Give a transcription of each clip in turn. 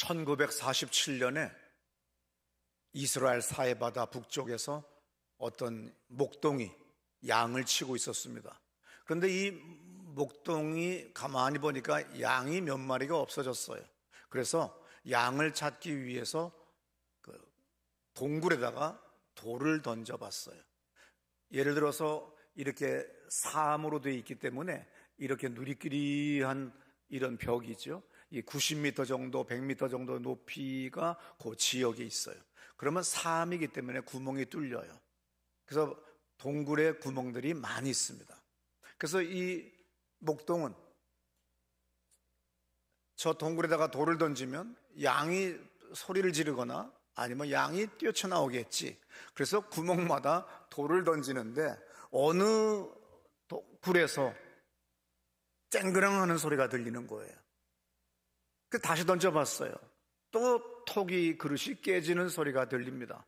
1947년에 이스라엘 사해바다 북쪽에서 어떤 목동이 양을 치고 있었습니다. 그런데 이 목동이 가만히 보니까 양이 몇 마리가 없어졌어요. 그래서 양을 찾기 위해서 그 동굴에다가 돌을 던져봤어요. 예를 들어서 이렇게 사암으로 되어 있기 때문에 이렇게 누리끼리한 이런 벽이죠. 이 90m 정도, 100m 정도 높이가 그 지역에 있어요. 그러면 사암이기 때문에 구멍이 뚫려요. 그래서 동굴에 구멍들이 많이 있습니다. 그래서 이 목동은 저 동굴에다가 돌을 던지면 양이 소리를 지르거나 아니면 양이 뛰어나오겠지. 그래서 구멍마다 돌을 던지는데 어느 굴에서 쨍그랑하는 소리가 들리는 거예요. 그 다시 던져봤어요. 또 톡이 그릇이 깨지는 소리가 들립니다.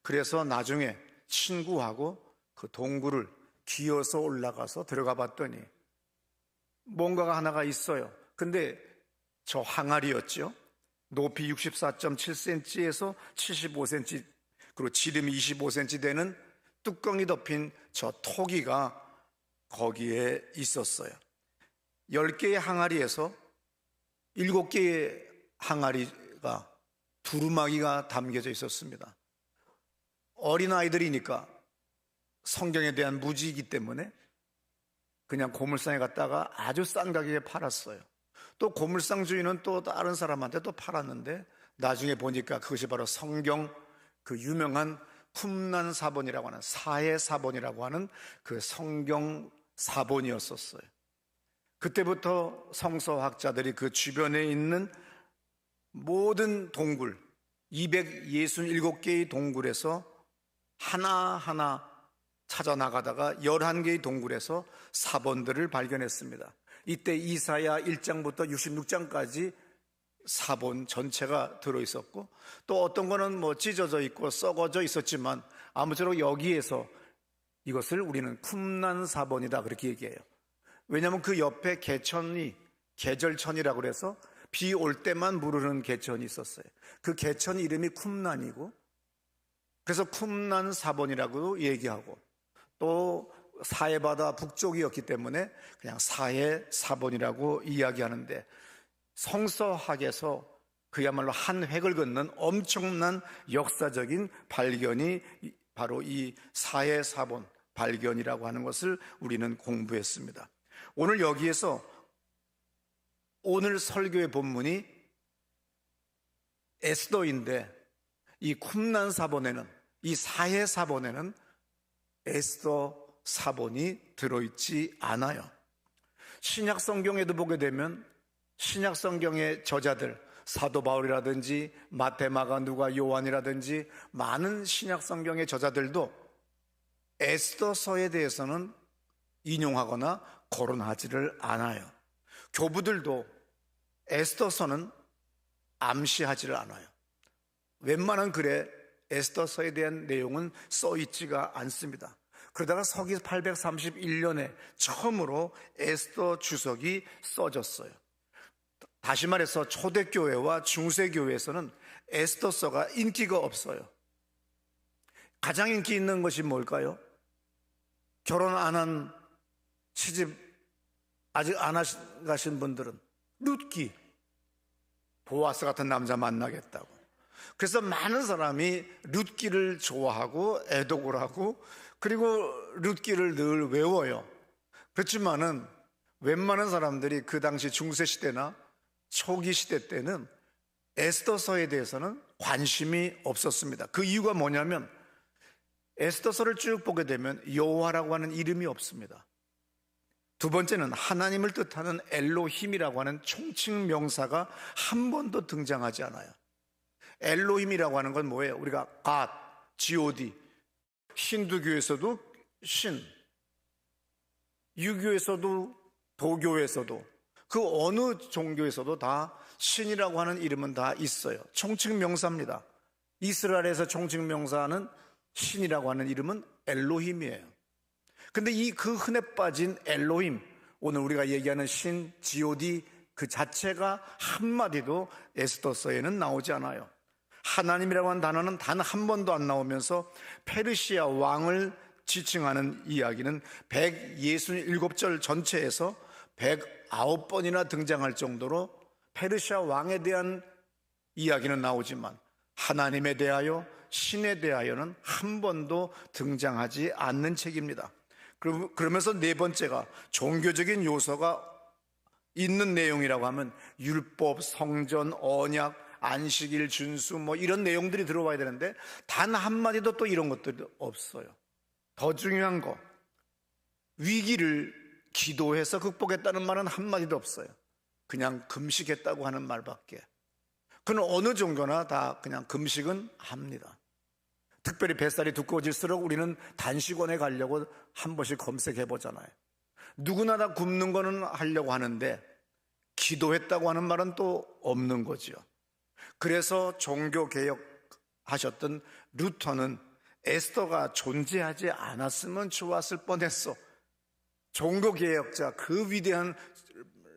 그래서 나중에 친구하고 그 동굴을 기어서 올라가서 들어가 봤더니 뭔가가 하나가 있어요. 근데 저 항아리였죠. 높이 64.7cm에서 75cm, 그리고 지름이 25cm 되는 뚜껑이 덮인 저 토기가 거기에 있었어요. 10개의 항아리에서 7개의 항아리가 두루마기가 담겨져 있었습니다. 어린아이들이니까 성경에 대한 무지이기 때문에 그냥 고물상에 갔다가 아주 싼 가격에 팔았어요. 또 고물상 주인은 또 다른 사람한테 또 팔았는데 나중에 보니까 그것이 바로 성경 그 유명한 쿰난 사본이라고 하는 사해 사본이라고 하는 그 성경 사본이었었어요. 그때부터 성서학자들이 그 주변에 있는 모든 동굴 267개의 동굴에서 하나하나 찾아 나가다가 11개의 동굴에서 사본들을 발견했습니다. 이때 이사야 1장부터 66장까지 사본 전체가 들어있었고, 또 어떤 거는 뭐 찢어져 있고 썩어져 있었지만 아무쪼록 여기에서 이것을 우리는 쿰난 사본이다 그렇게 얘기해요. 왜냐하면 그 옆에 개천이 계절천이라고 그래서 비 올 때만 물흐르는 개천이 있었어요. 그 개천 이름이 쿰난이고, 그래서 쿰난 사본이라고 얘기하고, 또 사해바다 북쪽이었기 때문에 그냥 사해 사본이라고 이야기하는데, 성서학에서 그야말로 한 획을 긋는 엄청난 역사적인 발견이 바로 이 사해 사본 발견이라고 하는 것을 우리는 공부했습니다. 오늘 여기에서 오늘 설교의 본문이 에스더인데, 이 쿰난 사본에는, 이 사해 사본에는 에스더 사본이 들어있지 않아요. 신약 성경에도 보게 되면 신약 성경의 저자들, 사도 바울이라든지 마태, 마가, 누가, 요한이라든지 많은 신약 성경의 저자들도 에스더서에 대해서는 인용하거나 거론하지를 않아요. 교부들도 에스더서는 암시하지를 않아요. 웬만한 글에 에스더서에 대한 내용은 써있지가 않습니다. 그러다가 서기 831년에 처음으로 에스더 주석이 써졌어요. 다시 말해서 초대교회와 중세교회에서는 에스더서가 인기가 없어요. 가장 인기 있는 것이 뭘까요? 결혼 안 한 시집 아직 안 가신 분들은 룻기, 보아스 같은 남자 만나겠다고. 그래서 많은 사람이 룻기를 좋아하고 애독을 하고, 그리고 룻기를 늘 외워요. 그렇지만은 웬만한 사람들이 그 당시 중세시대나 초기 시대 때는 에스더서에 대해서는 관심이 없었습니다. 그 이유가 뭐냐면 에스더서를 쭉 보게 되면 여호와라고 하는 이름이 없습니다. 두 번째는 하나님을 뜻하는 엘로힘이라고 하는 총칭 명사가 한 번도 등장하지 않아요. 엘로힘이라고 하는 건 뭐예요? 우리가 God, God, 힌두교에서도 신, 유교에서도 도교에서도 그 어느 종교에서도 다 신이라고 하는 이름은 다 있어요. 총칭 명사입니다. 이스라엘에서 총칭 명사는 신이라고 하는 이름은 엘로힘이에요. 근데 이 그 흔해 빠진 엘로힘, 오늘 우리가 얘기하는 신, God, 그 자체가 한마디도 에스더서에는 나오지 않아요. 하나님이라고 하는 단어는 단 한 번도 안 나오면서 페르시아 왕을 지칭하는 이야기는 167절 전체에서 109번이나 등장할 정도로 페르시아 왕에 대한 이야기는 나오지만 하나님에 대하여, 신에 대하여는 한 번도 등장하지 않는 책입니다. 그러면서 네 번째가 종교적인 요소가 있는 내용이라고 하면 율법, 성전, 언약, 안식일, 준수 이런 내용들이 들어와야 되는데 단 한마디도 또 이런 것들이 없어요. 더 중요한 거, 위기를 기도해서 극복했다는 말은 한마디도 없어요. 그냥 금식했다고 하는 말밖에. 그는 어느 종교나 다 그냥 금식은 합니다. 특별히 뱃살이 두꺼워질수록 우리는 단식원에 가려고 한 번씩 검색해 보잖아요. 누구나 다 굶는 거는 하려고 하는데 기도했다고 하는 말은 또 없는 거죠. 그래서 종교개혁하셨던 루터는 에스더가 존재하지 않았으면 좋았을 뻔했어. 종교개혁자 그 위대한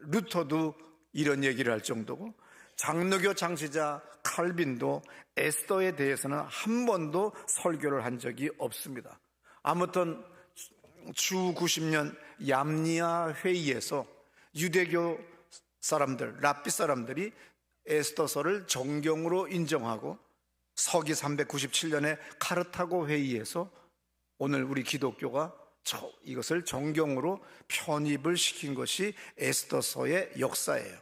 루터도 이런 얘기를 할 정도고, 장로교 창시자 칼빈도 에스더에 대해서는 한 번도 설교를 한 적이 없습니다. 아무튼 주 90년 얌니아 회의에서 유대교 사람들, 랍비 사람들이 에스더서를 정경으로 인정하고 서기 397년에 카르타고 회의에서 오늘 우리 기독교가 이것을 정경으로 편입을 시킨 것이 에스더서의 역사예요.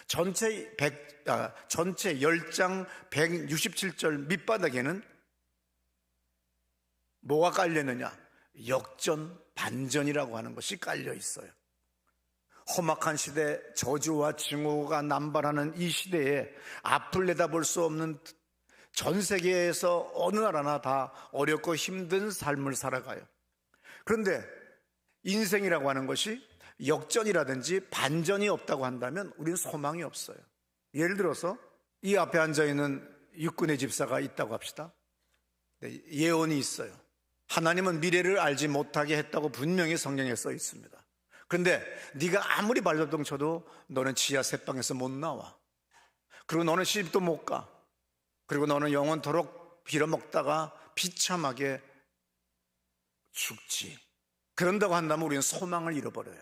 전체 10장 167절 밑바닥에는 뭐가 깔려있느냐? 역전, 반전이라고 하는 것이 깔려 있어요. 험악한 시대, 저주와 증오가 남발하는 이 시대에 앞을 내다볼 수 없는, 전 세계에서 어느 나라나 다 어렵고 힘든 삶을 살아가요. 그런데 인생이라고 하는 것이 역전이라든지 반전이 없다고 한다면 우리는 소망이 없어요. 예를 들어서 이 앞에 앉아있는 육군의 집사가 있다고 합시다. 예언이 있어요. 하나님은 미래를 알지 못하게 했다고 분명히 성경에 써 있습니다. 그런데 네가 아무리 발버둥 쳐도 너는 지하 셋방에서 못 나와. 그리고 너는 시집도 못 가. 그리고 너는 영원토록 빌어먹다가 비참하게 죽지. 그런다고 한다면 우리는 소망을 잃어버려요.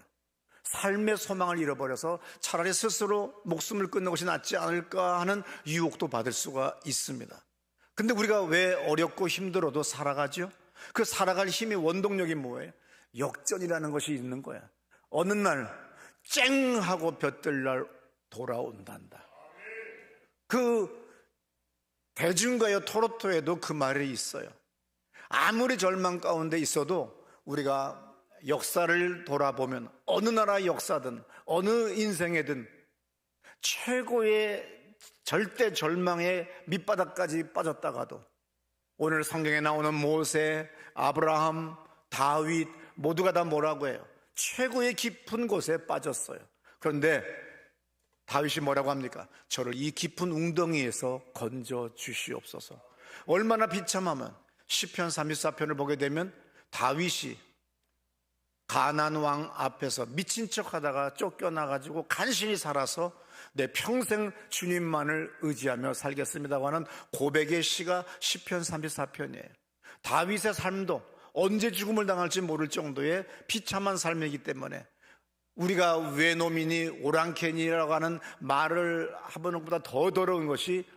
삶의 소망을 잃어버려서 차라리 스스로 목숨을 끊는 것이 낫지 않을까 하는 유혹도 받을 수가 있습니다. 근데 우리가 왜 어렵고 힘들어도 살아가죠? 그 살아갈 힘이, 원동력이 뭐예요? 역전이라는 것이 있는 거야. 어느 날 쨍 하고 볕들 날 돌아온단다. 그 대중가요 토로토에도 그 말이 있어요. 아무리 절망 가운데 있어도 우리가 역사를 돌아보면 어느 나라 역사든 어느 인생에든 최고의 절대 절망의 밑바닥까지 빠졌다가도 오늘 성경에 나오는 모세, 아브라함, 다윗 모두가 다 뭐라고 해요? 최고의 깊은 곳에 빠졌어요. 그런데 다윗이 뭐라고 합니까? 저를 이 깊은 웅덩이에서 건져 주시옵소서. 얼마나 비참하면 시편 34편을 보게 되면 다윗이 가나안 왕 앞에서 미친 척하다가 쫓겨나가지고 간신히 살아서 내 평생 주님만을 의지하며 살겠습니다고 하는 고백의 시가 시편 34편이에요. 다윗의 삶도 언제 죽음을 당할지 모를 정도의 비참한 삶이기 때문에 우리가 외놈이니 오랑캐니라고 하는 말을 하는 것보다 더 더러운 것이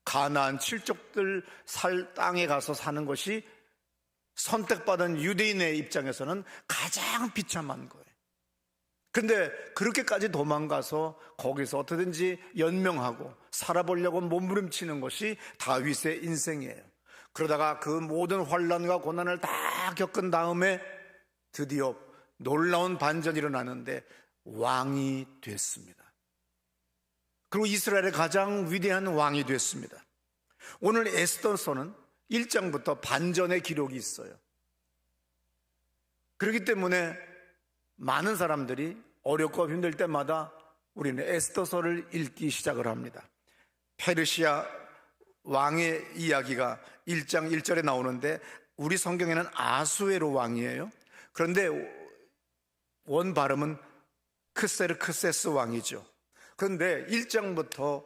가나안 칠족들 살 땅에 가서 사는 것이 선택받은 유대인의 입장에서는 가장 비참한 거예요. 근데 그렇게까지 도망가서 거기서 어떻게든지 연명하고 살아보려고 몸부림치는 것이 다윗의 인생이에요. 그러다가 그 모든 환난과 고난을 다 겪은 다음에 드디어 놀라운 반전이 일어나는데 왕이 됐습니다. 그리고 이스라엘의 가장 위대한 왕이 됐습니다. 오늘 에스더서는 1장부터 반전의 기록이 있어요. 그렇기 때문에 많은 사람들이 어렵고 힘들 때마다 우리는 에스더서를 읽기 시작을 합니다. 페르시아 왕의 이야기가 1장 1절에 나오는데 우리 성경에는 아수에로 왕이에요. 그런데 원 발음은 크세르크세스 왕이죠. 그런데 1장부터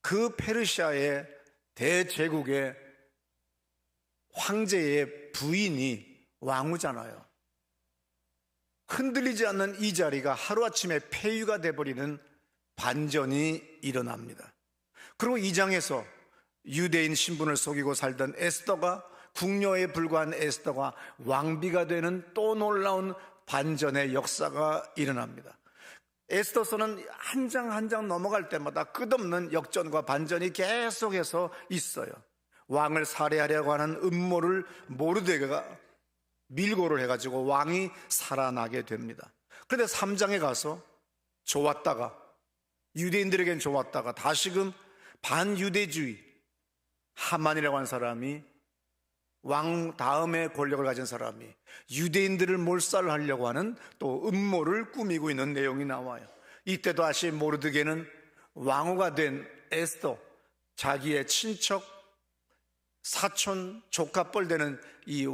그 페르시아의 대제국의 황제의 부인이 왕후잖아요. 흔들리지 않는 이 자리가 하루아침에 폐위가 돼버리는 반전이 일어납니다. 그리고 2장에서 유대인 신분을 속이고 살던 에스더가, 궁녀에 불과한 에스더가 왕비가 되는 또 놀라운 반전의 역사가 일어납니다. 에스더서는 한 장 한 장 넘어갈 때마다 끝없는 역전과 반전이 계속해서 있어요. 왕을 살해하려고 하는 음모를 모르드게가 밀고를 해가지고 왕이 살아나게 됩니다. 그런데 3장에 가서 좋았다가, 유대인들에겐 좋았다가 다시금 반유대주의 하만이라고 하는 사람이, 왕 다음에 권력을 가진 사람이 유대인들을 몰살하려고 하는 또 음모를 꾸미고 있는 내용이 나와요. 이때 다시 모르드게는 왕후가 된 에스더, 자기의 친척, 사촌, 조카뻘 되는 이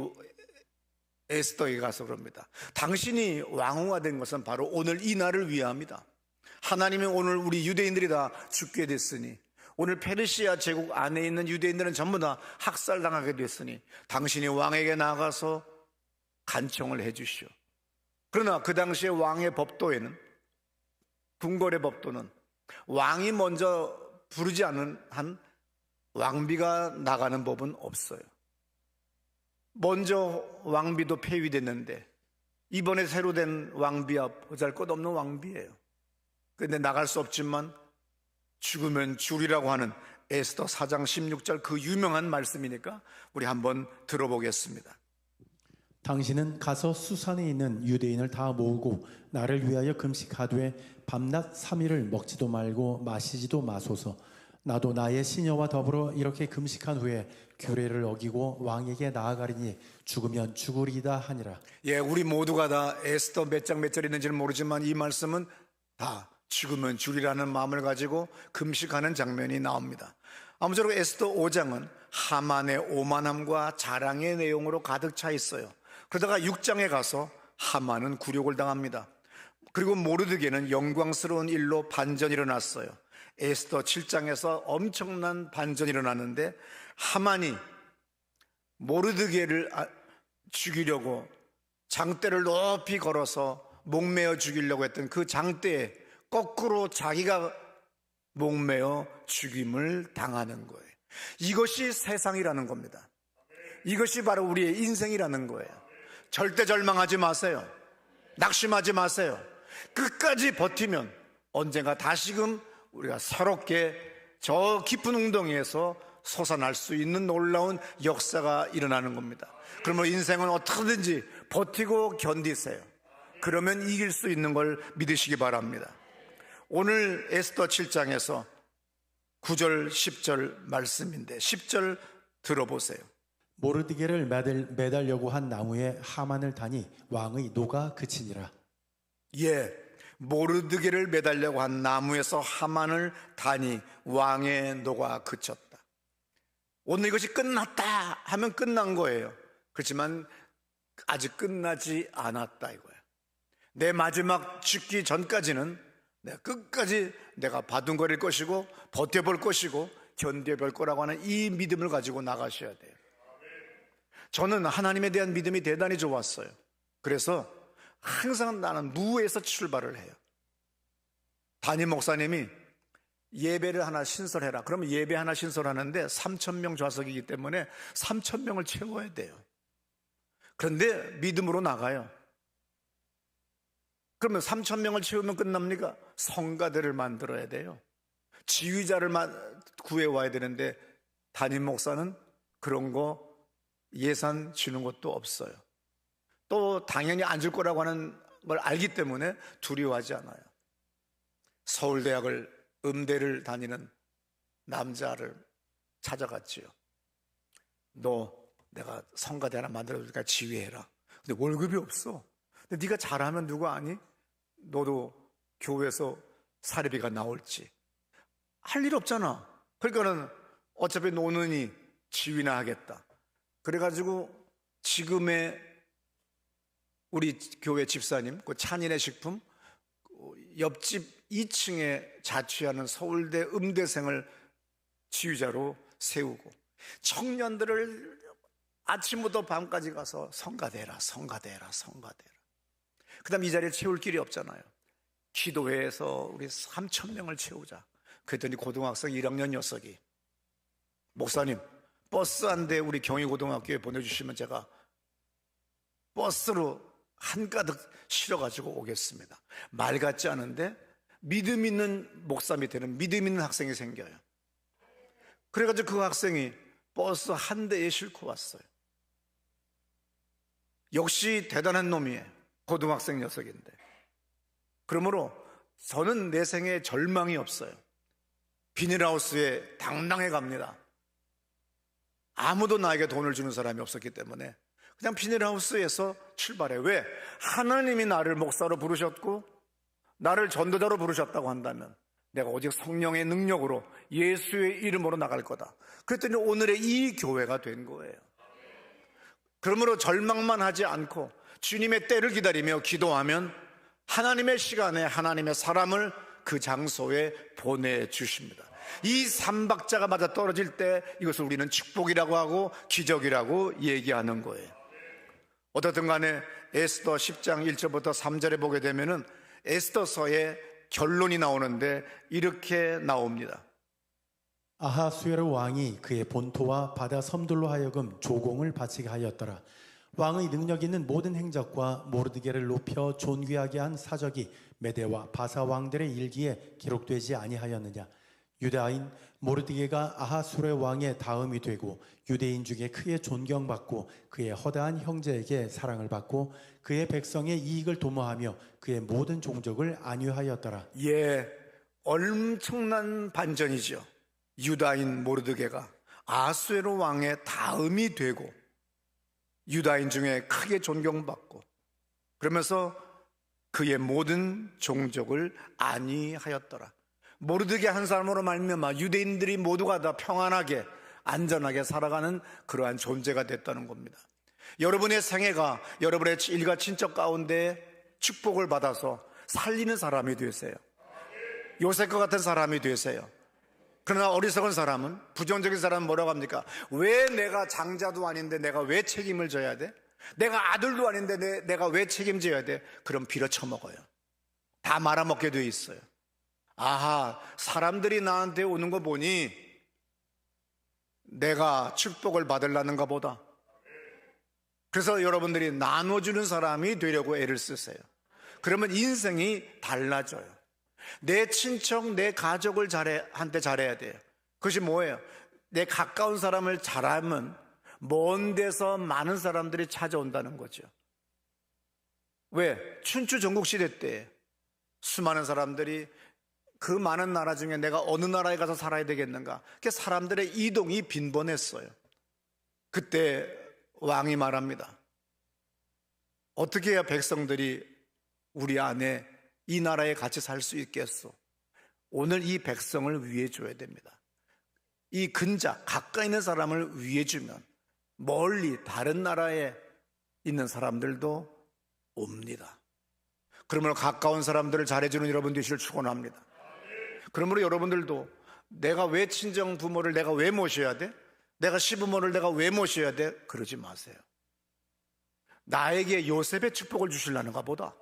에스더에게 가서 그럽니다. 당신이 왕후가 된 것은 바로 오늘 이 날을 위함이다. 하나님이 오늘 우리 유대인들이 다 죽게 됐으니, 오늘 페르시아 제국 안에 있는 유대인들은 전부 다 학살당하게 됐으니 당신이 왕에게 나가서 간청을 해 주시오. 그러나 그 당시에 왕의 법도에는, 궁궐의 법도는 왕이 먼저 부르지 않은 한 왕비가 나가는 법은 없어요. 먼저 왕비도 폐위됐는데 이번에 새로 된 왕비야 보잘것없는 왕비예요. 그런데 나갈 수 없지만 죽으면 주리라고 하는 에스더 4장 16절 그 유명한 말씀이니까 우리 한번 들어보겠습니다. 당신은 가서 수산에 있는 유대인을 다 모으고 나를 위하여 금식하되 밤낮 3일을 먹지도 말고 마시지도 마소서. 나도 나의 시녀와 더불어 이렇게 금식한 후에 규례를 어기고 왕에게 나아가리니 죽으면 죽으리이다 하니라. 예, 우리 모두가 다 에스더 몇 장 몇 절 있는지는 모르지만 이 말씀은 다 죽으면 주리라는 마음을 가지고 금식하는 장면이 나옵니다. 아무쪼록 에스더 5장은 하만의 오만함과 자랑의 내용으로 가득 차 있어요. 그러다가 6장에 가서 하만은 굴욕을 당합니다. 그리고 모르드게는 영광스러운 일로 반전이 일어났어요. 에스더 7장에서 엄청난 반전이 일어났는데 하만이 모르드게를 죽이려고 장대를 높이 걸어서 목매어 죽이려고 했던 그 장대에 거꾸로 자기가 목매어 죽임을 당하는 거예요. 이것이 세상이라는 겁니다. 이것이 바로 우리의 인생이라는 거예요. 절대 절망하지 마세요. 낙심하지 마세요. 끝까지 버티면 언젠가 다시금 우리가 새롭게 저 깊은 웅덩이에서 솟아날 수 있는 놀라운 역사가 일어나는 겁니다. 그러면 인생은 어떻게든지 버티고 견디세요. 그러면 이길 수 있는 걸 믿으시기 바랍니다. 오늘 에스더 7장에서 9절 10절 말씀인데 10절 들어보세요. 모르드게를 매달려고 한 나무에 하만을 다니 왕의 노가 그치니라. 예, 모르드게를 매달려고 한 나무에서 하만을 다니 왕의 노가 그쳤다. 오늘 이것이 끝났다 하면 끝난 거예요. 그렇지만 아직 끝나지 않았다 이거야. 내 마지막 죽기 전까지는 내가 끝까지 내가 바둥거릴 것이고 버텨볼 것이고 견뎌볼 거라고 하는 이 믿음을 가지고 나가셔야 돼요. 저는 하나님에 대한 믿음이 대단히 좋았어요. 그래서 항상 나는 무에서 출발을 해요. 담임 목사님이 예배를 하나 신설해라. 그러면 예배 하나 신설하는데 3,000명 좌석이기 때문에 3,000명을 채워야 돼요. 그런데 믿음으로 나가요. 그러면 3,000명을 채우면 끝납니까? 성가대를 만들어야 돼요. 지휘자를 구해와야 되는데 담임 목사는 그런 거 예산 주는 것도 없어요. 또 당연히 안 줄 거라고 하는 걸 알기 때문에 두려워하지 않아요. 서울대학을 음대를 다니는 남자를 찾아갔지요. 너 내가 성가대 하나 만들어줄까 지휘해라. 근데 월급이 없어. 근데 네가 잘하면 누구 아니? 너도 교회에서 사례비가 나올지. 할 일 없잖아. 그러니까는 어차피 노는이 지휘나 하겠다. 그래가지고 지금의 우리 교회 집사님, 그 찬인의 식품 옆집 2층에 자취하는 서울대 음대생을 지휘자로 세우고 청년들을 아침부터 밤까지 가서 성가대라 성가대라 성가대라. 그 다음 이 자리에 채울 길이 없잖아요. 기도회에서 우리 3,000명을 채우자. 그랬더니 고등학생 1학년 녀석이 목사님 버스 한 대 우리 경희고등학교에 보내주시면 제가 버스로 한가득 실어가지고 오겠습니다. 말 같지 않은데 믿음 있는 목사 밑에는 믿음 있는 학생이 생겨요. 그래가지고 그 학생이 버스 한 대에 싣고 왔어요. 역시 대단한 놈이에요. 고등학생 녀석인데. 그러므로 저는 내 생에 절망이 없어요. 비닐하우스에 당당해 갑니다. 아무도 나에게 돈을 주는 사람이 없었기 때문에 그냥 비닐하우스에서 출발해. 왜? 하나님이 나를 목사로 부르셨고 나를 전도자로 부르셨다고 한다면 내가 오직 성령의 능력으로 예수의 이름으로 나갈 거다. 그랬더니 오늘의 이 교회가 된 거예요. 그러므로 절망만 하지 않고 주님의 때를 기다리며 기도하면 하나님의 시간에 하나님의 사람을 그 장소에 보내주십니다. 이 삼박자가 맞아 떨어질 때 이것을 우리는 축복이라고 하고 기적이라고 얘기하는 거예요. 어떻든 간에 에스더 10장 1절부터 3절에 보게 되면은 에스더서의 결론이 나오는데 이렇게 나옵니다. 아하수에로 왕이 그의 본토와 바다 섬들로 하여금 조공을 바치게 하였더라. 왕의 능력 있는 모든 행적과 모르드게를 높여 존귀하게 한 사적이 메대와 바사 왕들의 일기에 기록되지 아니하였느냐. 유다인 모르드게가 아하수레 왕의 다음이 되고 유대인 중에 크게 존경받고 그의 허다한 형제에게 사랑을 받고 그의 백성의 이익을 도모하며 그의 모든 종족을 안위하였더라. 예, 엄청난 반전이죠. 유다인 모르드게가 아하수에로 왕의 다음이 되고 유다인 중에 크게 존경받고 그러면서 그의 모든 종족을 안위하였더라. 모르드게 한 사람으로 말미암아 유대인들이 모두가 다 평안하게 안전하게 살아가는 그러한 존재가 됐다는 겁니다. 여러분의 생애가 여러분의 일가 친척 가운데 축복을 받아서 살리는 사람이 되세요. 요셉과 같은 사람이 되세요. 그러나 어리석은 사람은, 부정적인 사람은 뭐라고 합니까? 왜 내가 장자도 아닌데 내가 왜 책임을 져야 돼? 내가 아들도 아닌데 내가 왜 책임져야 돼? 그럼 빌어쳐먹어요. 다 말아먹게 돼 있어요. 아하, 사람들이 나한테 오는 거 보니 내가 축복을 받으려는가 보다. 그래서 여러분들이 나눠주는 사람이 되려고 애를 쓰세요. 그러면 인생이 달라져요. 내 친척, 내 가족을 한테 잘해야 돼요. 그것이 뭐예요? 내 가까운 사람을 잘하면 먼 데서 많은 사람들이 찾아온다는 거죠. 왜? 춘추 전국시대 때 수많은 사람들이 그 많은 나라 중에 내가 어느 나라에 가서 살아야 되겠는가? 그 사람들의 이동이 빈번했어요. 그때 왕이 말합니다. 어떻게 해야 백성들이 우리 안에 이 나라에 같이 살 수 있겠어? 오늘 이 백성을 위해 줘야 됩니다. 이 근자, 가까이 있는 사람을 위해 주면 멀리 다른 나라에 있는 사람들도 옵니다. 그러므로 가까운 사람들을 잘해주는 여러분 되시길 축원합니다. 그러므로 여러분들도 내가 왜 친정 부모를 내가 왜 모셔야 돼? 내가 시부모를 내가 왜 모셔야 돼? 그러지 마세요. 나에게 요셉의 축복을 주시려는가 보다.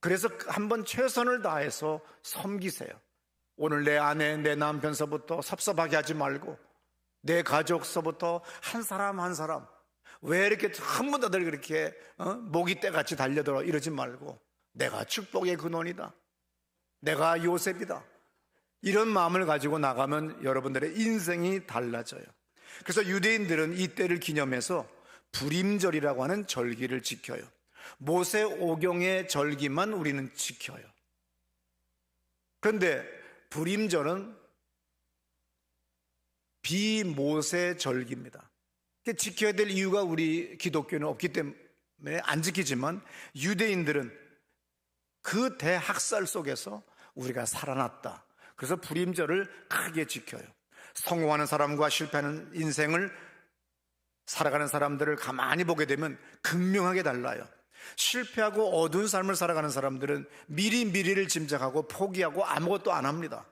그래서 한번 최선을 다해서 섬기세요. 오늘 내 아내, 내 남편서부터 섭섭하게 하지 말고 내 가족서부터 한 사람 한 사람 왜 이렇게 전부 다들 그렇게 목이 떼같이 달려들어 이러지 말고 내가 축복의 근원이다. 내가 요셉이다. 이런 마음을 가지고 나가면 여러분들의 인생이 달라져요. 그래서 유대인들은 이 때를 기념해서 불임절이라고 하는 절기를 지켜요. 모세 오경의 절기만 우리는 지켜요. 그런데 불임절은 비모세 절기입니다. 지켜야 될 이유가 우리 기독교는 없기 때문에 안 지키지만 유대인들은 그 대학살 속에서 우리가 살아났다. 그래서 불임절을 크게 지켜요. 성공하는 사람과 실패하는 인생을 살아가는 사람들을 가만히 보게 되면 극명하게 달라요. 실패하고 어두운 삶을 살아가는 사람들은 미리미리를 짐작하고 포기하고 아무것도 안 합니다.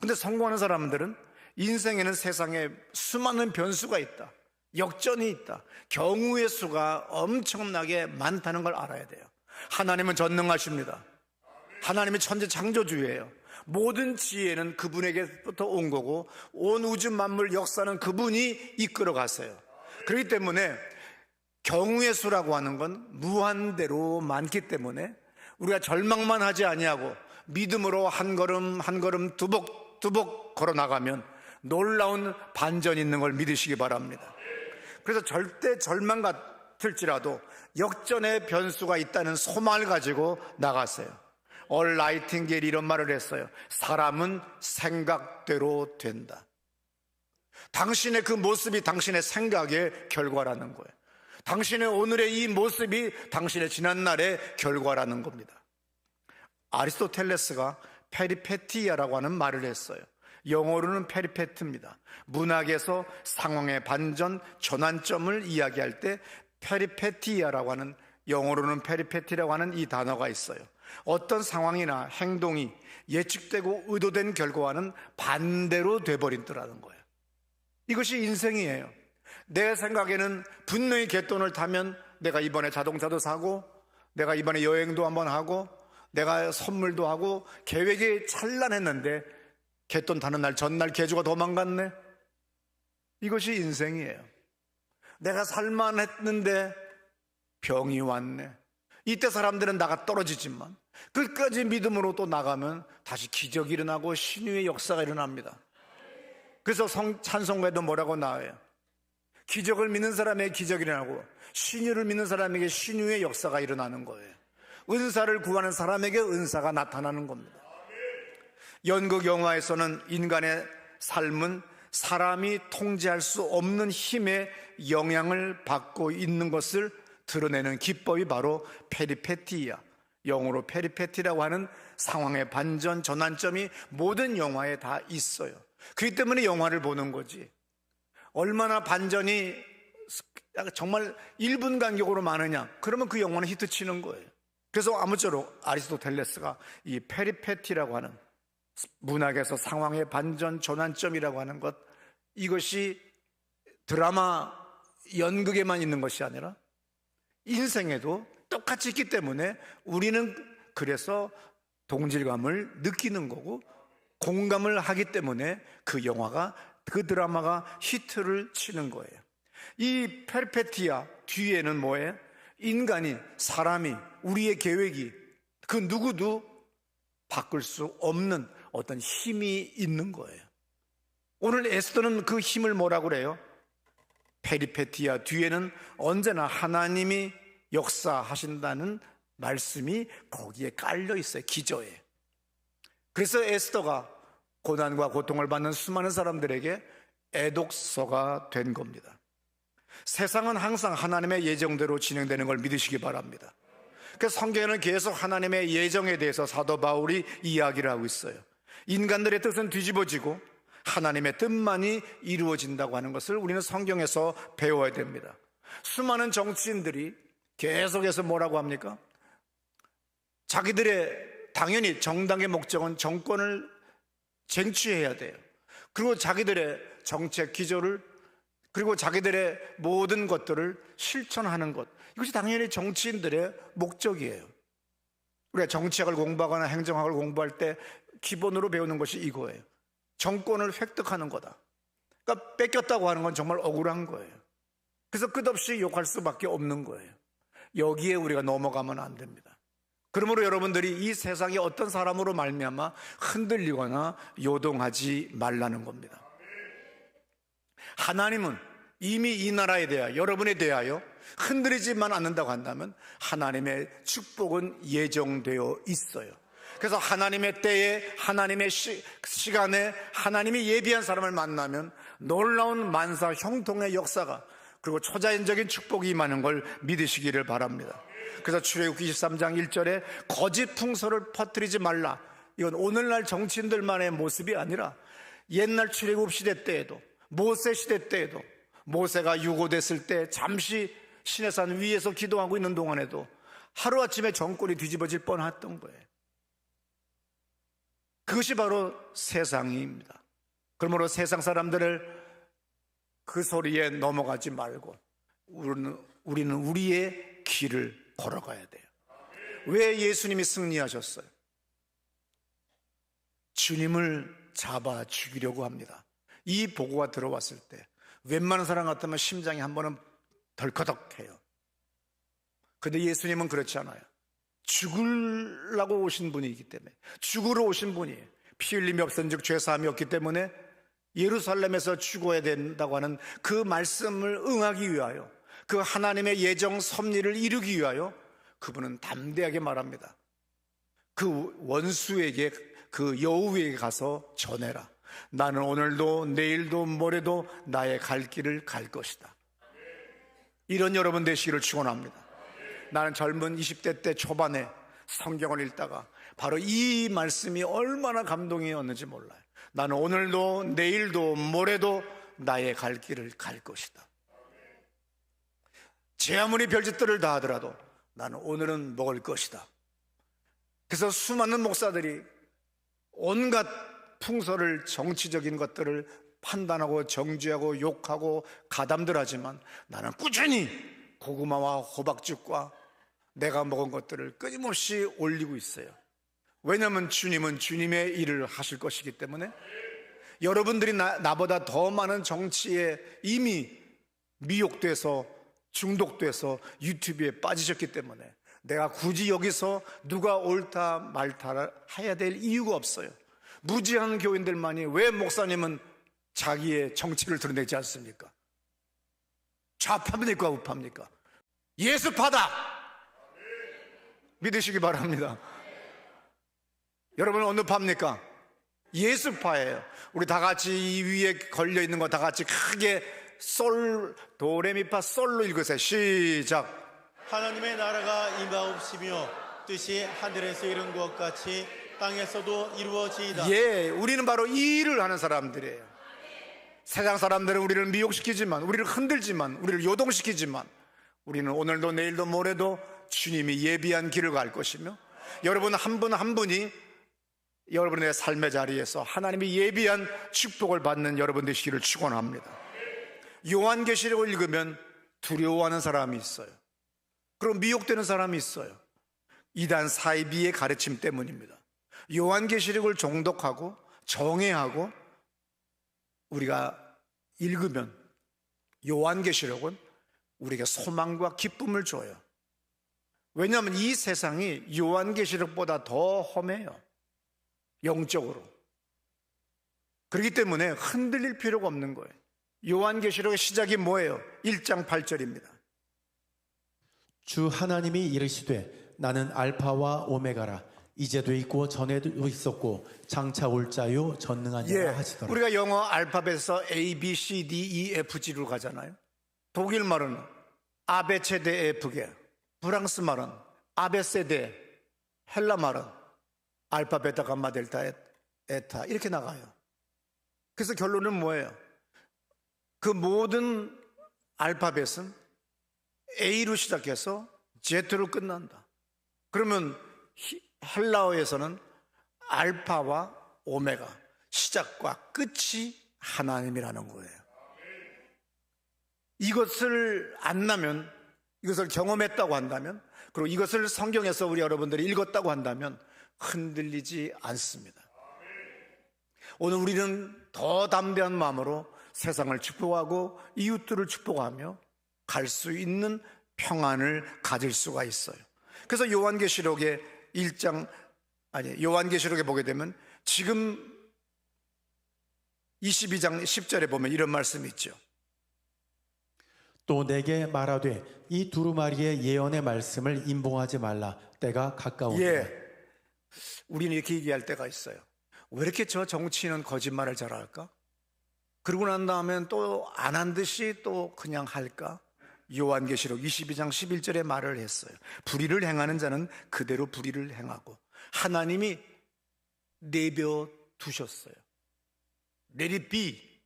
근데 성공하는 사람들은 인생에는 세상에 수많은 변수가 있다, 역전이 있다, 경우의 수가 엄청나게 많다는 걸 알아야 돼요. 하나님은 전능하십니다. 하나님은 천지 창조주예요. 모든 지혜는 그분에게부터 온 거고 온 우주 만물 역사는 그분이 이끌어 가세요. 그렇기 때문에 경우의 수라고 하는 건 무한대로 많기 때문에 우리가 절망만 하지 아니하고 믿음으로 한 걸음 한 걸음 두벅두벅 걸어 나가면 놀라운 반전이 있는 걸 믿으시기 바랍니다. 그래서 절대 절망 같을지라도 역전의 변수가 있다는 소망을 가지고 나가세요. 얼 나이팅게일이 이런 말을 했어요. 사람은 생각대로 된다. 당신의 그 모습이 당신의 생각의 결과라는 거예요. 당신의 오늘의 이 모습이 당신의 지난날의 결과라는 겁니다. 아리스토텔레스가 페리페티아라고 하는 말을 했어요. 영어로는 페리페트입니다. 문학에서 상황의 반전, 전환점을 이야기할 때 페리페티아라고 하는, 영어로는 페리페티라고 하는 이 단어가 있어요. 어떤 상황이나 행동이 예측되고 의도된 결과와는 반대로 돼버린다는 거예요. 이것이 인생이에요. 내 생각에는 분명히 갯돈을 타면 내가 이번에 자동차도 사고, 내가 이번에 여행도 한번 하고, 내가 선물도 하고 계획이 찬란했는데 갯돈 타는 날 전날 개주가 도망갔네. 이것이 인생이에요. 내가 살만했는데 병이 왔네. 이때 사람들은 나가 떨어지지만 끝까지 믿음으로 또 나가면 다시 기적이 일어나고 신유의 역사가 일어납니다. 그래서 찬송가에도 뭐라고 나와요? 기적을 믿는 사람에게 기적이 일어나고 신유를 믿는 사람에게 신유의 역사가 일어나는 거예요. 은사를 구하는 사람에게 은사가 나타나는 겁니다. 연극 영화에서는 인간의 삶은 사람이 통제할 수 없는 힘의 영향을 받고 있는 것을 드러내는 기법이 바로 페리페티야, 영어로 페리페티라고 하는 상황의 반전, 전환점이 모든 영화에 다 있어요. 그렇기 때문에 영화를 보는 거지. 얼마나 반전이 정말 1분 간격으로 많으냐, 그러면 그 영화는 히트치는 거예요. 그래서 아무쪼록 아리스토텔레스가 이 페리페티라고 하는 문학에서 상황의 반전, 전환점이라고 하는 것, 이것이 드라마, 연극에만 있는 것이 아니라 인생에도 똑같이 있기 때문에 우리는 그래서 동질감을 느끼는 거고 공감을 하기 때문에 그 영화가, 그 드라마가 히트를 치는 거예요. 이 페르페티아 뒤에는 뭐예요? 인간이, 사람이, 우리의 계획이 그 누구도 바꿀 수 없는 어떤 힘이 있는 거예요. 오늘 에스더는 그 힘을 뭐라고 그래요? 페리페티아 뒤에는 언제나 하나님이 역사하신다는 말씀이 거기에 깔려 있어요. 기저에. 그래서 에스더가 고난과 고통을 받는 수많은 사람들에게 애독서가 된 겁니다. 세상은 항상 하나님의 예정대로 진행되는 걸 믿으시기 바랍니다. 그래서 성경에는 계속 하나님의 예정에 대해서 사도 바울이 이야기를 하고 있어요. 인간들의 뜻은 뒤집어지고 하나님의 뜻만이 이루어진다고 하는 것을 우리는 성경에서 배워야 됩니다. 수많은 정치인들이 계속해서 뭐라고 합니까? 자기들의, 당연히 정당의 목적은 정권을 쟁취해야 돼요. 그리고 자기들의 정책 기조를, 그리고 자기들의 모든 것들을 실천하는 것, 이것이 당연히 정치인들의 목적이에요. 우리가 정치학을 공부하거나 행정학을 공부할 때 기본으로 배우는 것이 이거예요. 정권을 획득하는 거다. 그러니까 뺏겼다고 하는 건 정말 억울한 거예요. 그래서 끝없이 욕할 수밖에 없는 거예요. 여기에 우리가 넘어가면 안 됩니다. 그러므로 여러분들이 이 세상에 어떤 사람으로 말미암아 흔들리거나 요동하지 말라는 겁니다. 하나님은 이미 이 나라에 대하여, 여러분에 대하여 흔들리지만 않는다고 한다면 하나님의 축복은 예정되어 있어요. 그래서 하나님의 때에, 하나님의 시간에 하나님이 예비한 사람을 만나면 놀라운 만사 형통의 역사가, 그리고 초자연적인 축복이 임하는 걸 믿으시기를 바랍니다. 그래서 출애굽기 23장 1절에 거짓 풍설을 퍼뜨리지 말라, 이건 오늘날 정치인들만의 모습이 아니라 옛날 출애굽 시대 때에도, 모세 시대 때에도, 모세가 유고됐을 때 잠시 시내산 위에서 기도하고 있는 동안에도 하루아침에 정권이 뒤집어질 뻔했던 거예요. 그것이 바로 세상입니다. 그러므로 세상 사람들을 그 소리에 넘어가지 말고 우리는 우리의 길을 걸어가야 돼요. 왜 예수님이 승리하셨어요? 주님을 잡아 죽이려고 합니다. 이 보고가 들어왔을 때 웬만한 사람 같으면 심장이 한 번은 덜커덕해요. 근데 예수님은 그렇지 않아요. 죽으려고 오신 분이기 때문에, 죽으러 오신 분이에요. 피 흘림이 없은즉 죄 사함이 없기 때문에 예루살렘에서 죽어야 된다고 하는 그 말씀을 응하기 위하여, 그 하나님의 예정 섭리를 이루기 위하여 그분은 담대하게 말합니다. 그 원수에게, 그 여우에게 가서 전해라. 나는 오늘도 내일도 모레도 나의 갈 길을 갈 것이다. 이런 여러분 되시기를 축원합니다. 나는 젊은 20대 때 초반에 성경을 읽다가 바로 이 말씀이 얼마나 감동이었는지 몰라요. 나는 오늘도 내일도 모레도 나의 갈 길을 갈 것이다. 제 아무리 별짓들을 다 하더라도 나는 오늘은 먹을 것이다. 그래서 수많은 목사들이 온갖 풍설을, 정치적인 것들을 판단하고 정죄하고 욕하고 가담들 하지만 나는 꾸준히 고구마와 호박죽과 내가 먹은 것들을 끊임없이 올리고 있어요. 왜냐하면 주님은 주님의 일을 하실 것이기 때문에. 여러분들이 나보다 더 많은 정치에 이미 미혹돼서 중독돼서 유튜브에 빠지셨기 때문에 내가 굳이 여기서 누가 옳다 말다 해야 될 이유가 없어요. 무지한 교인들만이 왜 목사님은 자기의 정치를 드러내지 않습니까? 좌파입니까 우파입니까? 예수파다 믿으시기 바랍니다. 여러분 어느 파입니까? 예수파예요. 우리 다 같이 이 위에 걸려있는 거 다 같이 크게 솔 도레미파 솔로 읽으세요. 시작. 하나님의 나라가 임하옵시며 뜻이 하늘에서 이룬 것 같이 땅에서도 이루어지이다. 예, 우리는 바로 이 일을 하는 사람들이에요. 세상 사람들은 우리를 미혹시키지만, 우리를 흔들지만, 우리를 요동시키지만 우리는 오늘도 내일도 모레도 주님이 예비한 길을 갈 것이며, 여러분 한 분 한 분이 여러분의 삶의 자리에서 하나님이 예비한 축복을 받는 여러분 되시기를 축원합니다. 요한계시록을 읽으면 두려워하는 사람이 있어요. 그럼 미혹되는 사람이 있어요. 이단 사이비의 가르침 때문입니다. 요한계시록을 정독하고 정회하고 우리가 읽으면 요한계시록은 우리에게 소망과 기쁨을 줘요. 왜냐하면 이 세상이 요한계시록보다 더 험해요. 영적으로. 그렇기 때문에 흔들릴 필요가 없는 거예요. 요한계시록의 시작이 뭐예요? 1장 8절입니다. 주 하나님이 이르시되 나는 알파와 오메가라. 이제도 있고 전에도 있었고 장차 올 자요 전능하니라 하시더라. 우리가 영어 알파벳에서 A, B, C, D, E, F, G로 가잖아요. 독일 말은 아베체데 에프게, 프랑스 말은 아베세데, 헬라 말은 알파, 베타, 감마, 델타, 에타 이렇게 나가요. 그래서 결론은 뭐예요? 그 모든 알파벳은 A로 시작해서 Z로 끝난다. 그러면 헬라어에서는 알파와 오메가, 시작과 끝이 하나님이라는 거예요. 이것을 안다면, 이것을 경험했다고 한다면, 그리고 이것을 성경에서 우리 여러분들이 읽었다고 한다면 흔들리지 않습니다. 오늘 우리는 더 담대한 마음으로 세상을 축복하고 이웃들을 축복하며 갈 수 있는 평안을 가질 수가 있어요. 그래서 요한계시록에 요한계시록에 보게 되면 지금 22장 10절에 보면 이런 말씀이 있죠. 또 내게 말하되 이 두루마리의 예언의 말씀을 임봉하지 말라. 때가 가까우니라. 우리는 이렇게 얘기할 때가 있어요. 왜 이렇게 저 정치인은 거짓말을 잘할까? 그러고 난 다음엔 또 안 한 듯이 또 그냥 할까? 요한계시록 22장 11절에 말을 했어요. 불의를 행하는 자는 그대로 불의를 행하고 하나님이 내버려 두셨어요. Let it be.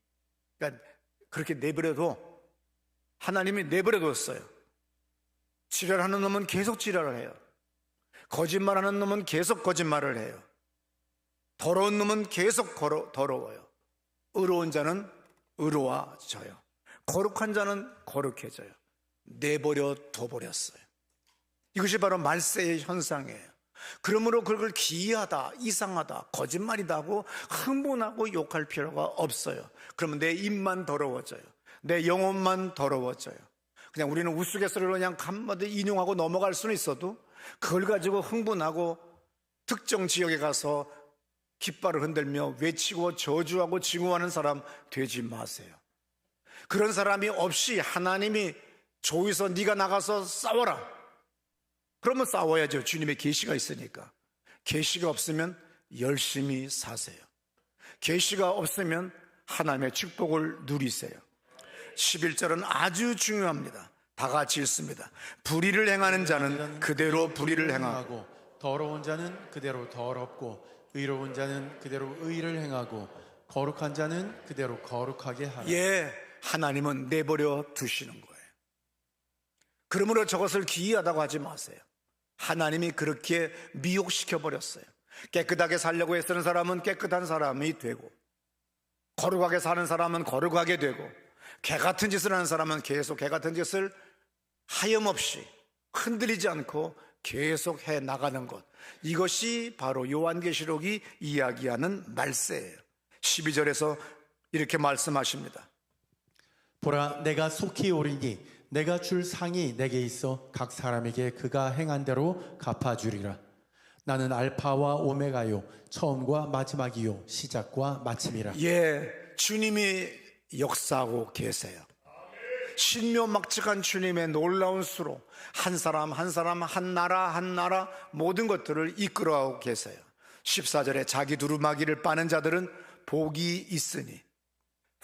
그러니까 그렇게 내버려도 하나님이 내버려 뒀어요. 지랄하는 놈은 계속 지랄을 해요. 거짓말하는 놈은 계속 거짓말을 해요. 더러운 놈은 계속 더러워요. 의로운 자는 의로워져요. 거룩한 자는 거룩해져요. 내버려 둬버렸어요. 이것이 바로 말세의 현상이에요. 그러므로 그걸 기이하다, 이상하다, 거짓말이다 하고 흥분하고 욕할 필요가 없어요. 그러면 내 입만 더러워져요. 내 영혼만 더러워져요. 그냥 우리는 우스갯소리로 그냥 한마디 인용하고 넘어갈 수는 있어도 그걸 가지고 흥분하고 특정 지역에 가서 깃발을 흔들며 외치고 저주하고 징후하는 사람 되지 마세요. 그런 사람이 없이 하나님이 조에서 네가 나가서 싸워라. 그러면 싸워야죠. 주님의 계시가 있으니까. 계시가 없으면 열심히 사세요. 계시가 없으면 하나님의 축복을 누리세요. 11절은 아주 중요합니다. 다 같이 읽습니다. 불의를 행하는 자는 그대로 불의를 행하고, 더러운 자는 그대로 더럽고, 의로운 자는 그대로 의를 행하고, 거룩한 자는 그대로 거룩하게 하라. 예, 하나님은 내버려 두시는 거예요. 그러므로 저것을 기이하다고 하지 마세요. 하나님이 그렇게 미혹시켜 버렸어요. 깨끗하게 살려고 애쓰는 사람은 깨끗한 사람이 되고, 거룩하게 사는 사람은 거룩하게 되고, 개 같은 짓을 하는 사람은 계속 개 같은 짓을 하염없이 흔들리지 않고 계속 해 나가는 것, 이것이 바로 요한계시록이 이야기하는 말세예요. 12절에서 이렇게 말씀하십니다. 보라, 내가 속히 오리니 내가 줄 상이 내게 있어 각 사람에게 그가 행한 대로 갚아주리라. 나는 알파와 오메가요, 처음과 마지막이요, 시작과 마침이라. 예, 주님이 역사하고 계세요. 신묘막측한 주님의 놀라운 수로 한 사람 한 사람, 한 나라 모든 것들을 이끌어가고 계세요. 14절에 자기 두루마기를 빠는 자들은 복이 있으니,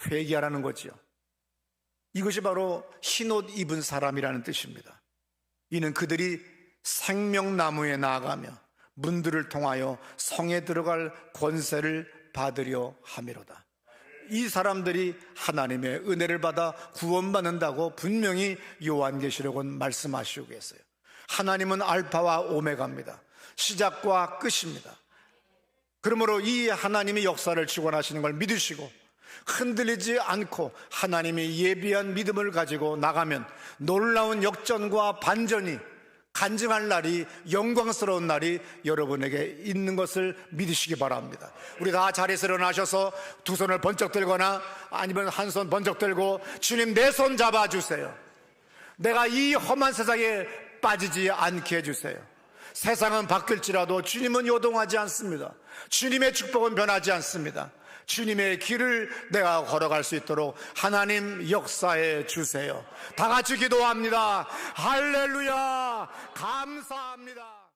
회개하라는 거지요. 이것이 바로 흰옷 입은 사람이라는 뜻입니다. 이는 그들이 생명나무에 나아가며 문들을 통하여 성에 들어갈 권세를 받으려 함이로다. 이 사람들이 하나님의 은혜를 받아 구원받는다고 분명히 요한계시록은 말씀하시고 계세요. 하나님은 알파와 오메가입니다. 시작과 끝입니다. 그러므로 이 하나님이 역사를 주관하시는 걸 믿으시고 흔들리지 않고 하나님이 예비한 믿음을 가지고 나가면 놀라운 역전과 반전이 간증할 날이, 영광스러운 날이 여러분에게 있는 것을 믿으시기 바랍니다. 우리 다 자리에서 일어나셔서 두 손을 번쩍 들거나 아니면 한 손 번쩍 들고, 주님 내 손 잡아주세요. 내가 이 험한 세상에 빠지지 않게 해주세요. 세상은 바뀔지라도 주님은 요동하지 않습니다. 주님의 축복은 변하지 않습니다. 주님의 길을 내가 걸어갈 수 있도록 하나님 역사해 주세요. 다 같이 기도합니다. 할렐루야, 감사합니다.